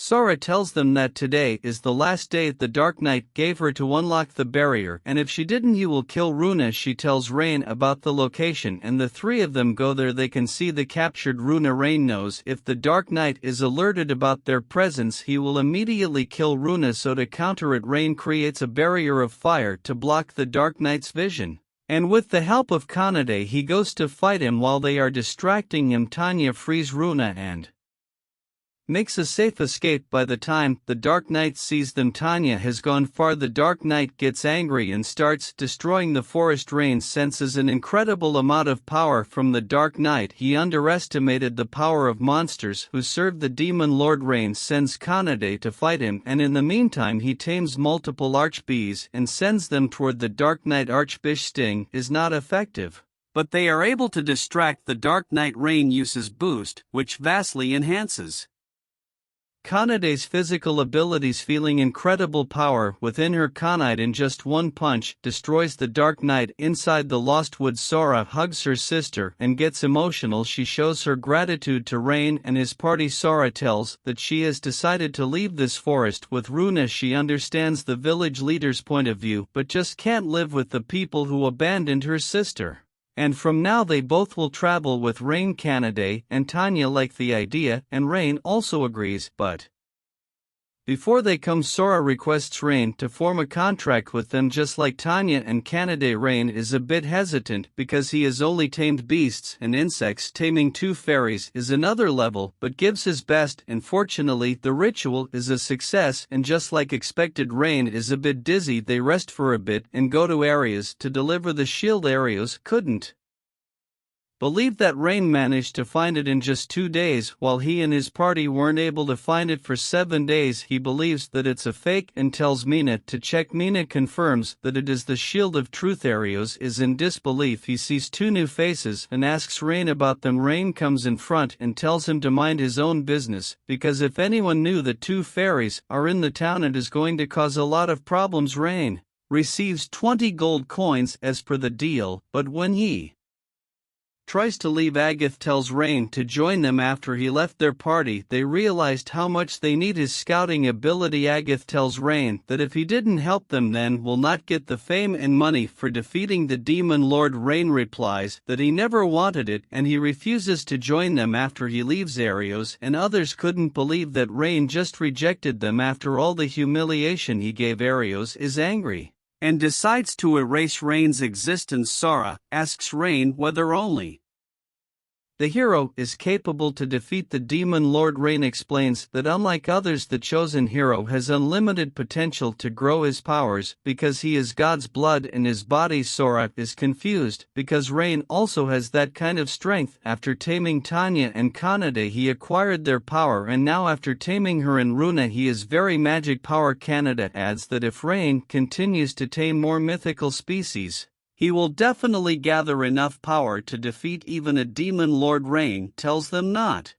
Sora tells them that today is the last day the Dark Knight gave her to unlock the barrier, and if she didn't he will kill Runa. She tells Rain about the location and the three of them go there. They can see the captured Runa. Rain knows if the Dark Knight is alerted about their presence he will immediately kill Runa, so to counter it Rain creates a barrier of fire to block the Dark Knight's vision. And with the help of Kanade he goes to fight him. While they are distracting him, Tanya frees Runa and makes a safe escape. By the time the Dark Knight sees them, Tanya has gone far. The Dark Knight gets angry and starts destroying the forest. Rain senses an incredible amount of power from the Dark Knight. He underestimated the power of monsters who serve the Demon Lord. Rain sends Kanade to fight him, and in the meantime he tames multiple archbees and sends them toward the Dark Knight. Archbee's sting is not effective, but they are able to distract the Dark Knight. Rain uses boost, which vastly enhances Kanade's physical abilities, feeling incredible power within her. Kanade in just one punch destroys the Dark Knight. Inside the Lost Woods, Sora hugs her sister and gets emotional. She shows her gratitude to Rain and his party. Sora tells that she has decided to leave this forest with Runa. She understands the village leader's point of view but just can't live with the people who abandoned her sister. And from now they both will travel with Rain. Kanade and Tanya like the idea, and Rain also agrees, but before they come Sora requests Rain to form a contract with them just like Tanya and Kanade. Rain is a bit hesitant because he has only tamed beasts and insects. Taming two fairies is another level, but gives his best, and fortunately the ritual is a success and just like expected. Rain is a bit dizzy. They rest for a bit and go to Arios to deliver the shield. Arios couldn't believe that Rain managed to find it in just 2 days while he and his party weren't able to find it for 7 days. He believes that it's a fake and tells Mina to check. Mina confirms that it is the Shield of Truth. Arios is in disbelief. He sees 2 new faces and asks Rain about them. Rain comes in front and tells him to mind his own business because if anyone knew that 2 fairies are in the town it is going to cause a lot of problems. Rain receives 20 gold coins as per the deal, but when he tries to leave, Agath tells Rain to join them. After he left their party they realized how much they need his scouting ability. Agath tells Rain that if he didn't help them then will not get the fame and money for defeating the Demon Lord. Rain replies that he never wanted it and he refuses to join them after he leaves Arios, and others couldn't believe that Rain just rejected them after all the humiliation he gave. Arios is angry and decides to erase Rain's existence. Sora asks Rain whether only the hero is capable to defeat the Demon Lord. Rain explains that unlike others the chosen hero has unlimited potential to grow his powers because he is God's blood in his body. Sora is confused because Rain also has that kind of strength. After taming Tanya and Kanade he acquired their power, and now after taming her and Runa he is very magic power. Kanade adds that if Rain continues to tame more mythical species he will definitely gather enough power to defeat even a Demon Lord. Rain tells them not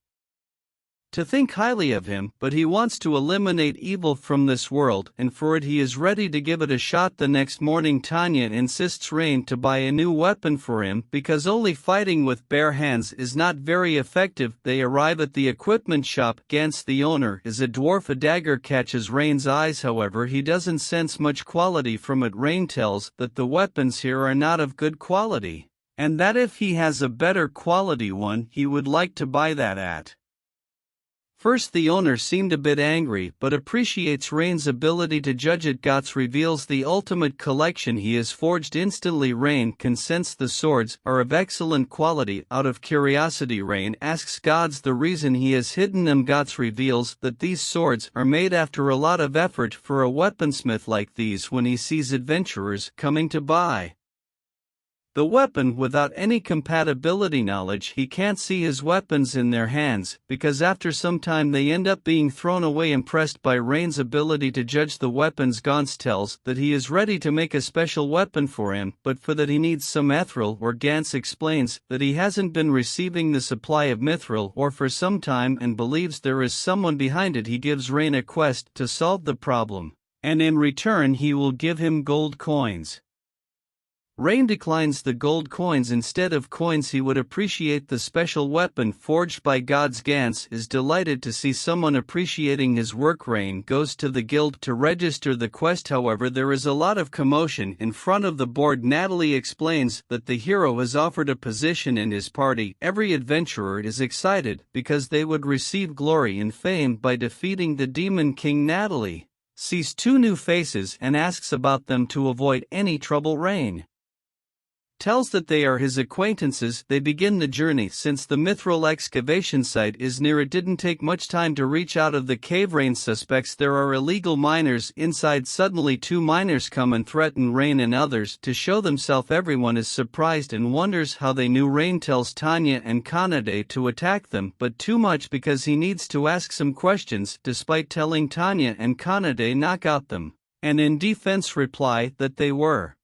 to think highly of him, but he wants to eliminate evil from this world, and for it he is ready to give it a shot. The next morning Tanya insists Rain to buy a new weapon for him because only fighting with bare hands is not very effective. They arrive at the equipment shop. Gans, the owner, is a dwarf. A dagger catches Rain's eyes, however he doesn't sense much quality from it. Rain tells that the weapons here are not of good quality, and that if he has a better quality one he would like to buy that at first. The owner seemed a bit angry but appreciates Rain's ability to judge it. Gats reveals the ultimate collection he has forged instantly. Rain can sense the swords are of excellent quality. Out of curiosity Rain asks Gats the reason he has hidden them. Gats reveals that these swords are made after a lot of effort for a weaponsmith like these. When he sees adventurers coming to buy the weapon without any compatibility knowledge he can't see his weapons in their hands because after some time they end up being thrown away. Impressed by Rain's ability to judge the weapons, Gans tells that he is ready to make a special weapon for him, but for that he needs some mithril ore. Gans explains that he hasn't been receiving the supply of mithril ore for some time and believes there is someone behind it. He gives Rain a quest to solve the problem, and in return he will give him gold coins. Rain declines the gold coins. Instead of coins he would appreciate the special weapon forged by gods. Gans is delighted to see someone appreciating his work. Rain goes to the guild to register the quest. However, there is a lot of commotion in front of the board. Natalie explains that the hero has offered a position in his party. Every adventurer is excited because they would receive glory and fame by defeating the Demon King. Natalie sees two new faces and asks about them to avoid any trouble. Rain tells that they are his acquaintances. They begin the journey. Since the mithril excavation site is near, it didn't take much time to reach out of the cave. Rain suspects there are illegal miners inside. Suddenly two miners come and threaten Rain and others to show themselves. Everyone is surprised and wonders how they knew. Rain tells Tanya and Kanade to attack them, but too much because he needs to ask some questions. Despite telling Tanya and Kanade knock out them, and in defense reply that they were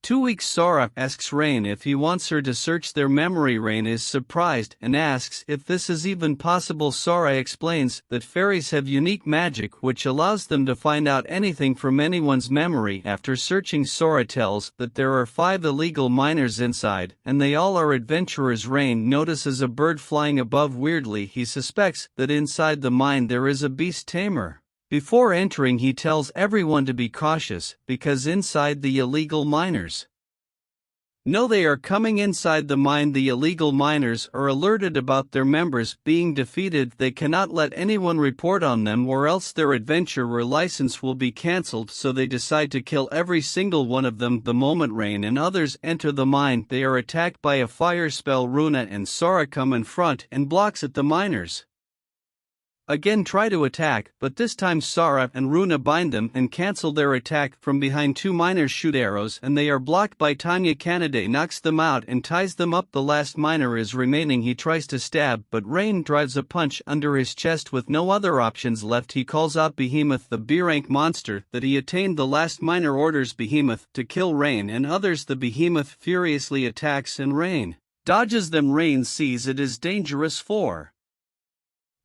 2 weeks. Sora asks Rain if he wants her to search their memory. Rain is surprised and asks if this is even possible. Sora explains that fairies have unique magic which allows them to find out anything from anyone's memory. After searching, Sora tells that there are 5 illegal miners inside, and they all are adventurers. Rain notices a bird flying above. Weirdly, he suspects that inside the mine there is a beast tamer. Before entering, he tells everyone to be cautious, because inside the illegal miners know they are coming inside the mine. The illegal miners are alerted about their members being defeated. They cannot let anyone report on them or else their adventurer license will be cancelled, so they decide to kill every single one of them. The moment Rain and others enter the mine, they are attacked by a fire spell. Runa and Sora come in front and blocks at the miners. Again try to attack, but this time Sora and Runa bind them and cancel their attack. From behind, 2 miners shoot arrows and they are blocked by Tanya. Kanade knocks them out and ties them up. The last miner is remaining. He tries to stab, but Rain drives a punch under his chest. With no other options left, he calls out Behemoth, the B-rank monster that he attained. The last miner orders Behemoth to kill Rain and others. The Behemoth furiously attacks and Rain dodges them. Rain sees it is dangerous for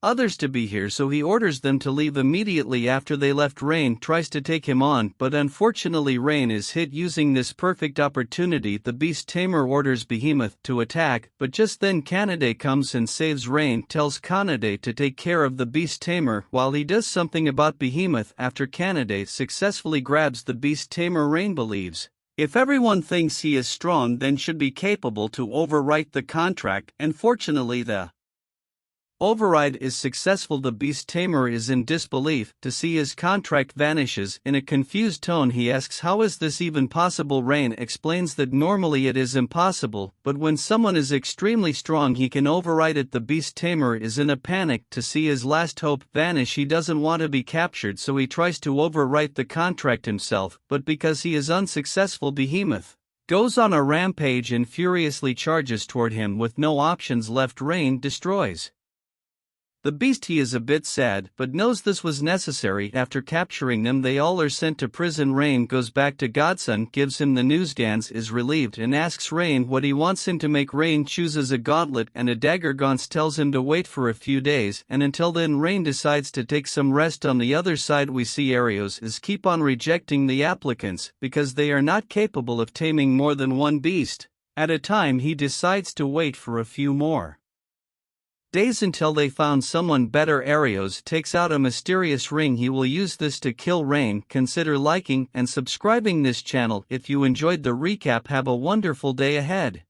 others to be here, so he orders them to leave immediately. After they left, Rain tries to take him on, but unfortunately Rain is hit. Using this perfect opportunity, the beast tamer orders Behemoth to attack, but just then Kanade comes and saves Rain. Tells Kanade to take care of the beast tamer while he does something about Behemoth. After Kanade successfully grabs the beast tamer, Rain believes if everyone thinks he is strong, then should be capable to overwrite the contract, and fortunately the override is successful. The beast tamer is in disbelief to see his contract vanishes. In a confused tone he asks how is this even possible. Rain explains that normally it is impossible, but when someone is extremely strong he can override it. The beast tamer is in a panic to see his last hope vanish. He doesn't want to be captured, so he tries to overwrite the contract himself, but because he is unsuccessful, Behemoth goes on a rampage and furiously charges toward him. With no options left, Rain destroys the beast. He is a bit sad, but knows this was necessary. After capturing them, they all are sent to prison. Rain goes back to Godson, gives him the news. Gans is relieved and asks Rain what he wants him to make. Rain chooses a gauntlet and a dagger. Gans tells him to wait for a few days, and until then Rain decides to take some rest. On the other side, we see Arios is keep on rejecting the applicants because they are not capable of taming more than one beast at a time. He decides to wait for a few more days until they found someone better. Arios takes out a mysterious ring. He will use this to kill Rain. Consider liking and subscribing this channel if you enjoyed the recap. Have a wonderful day ahead.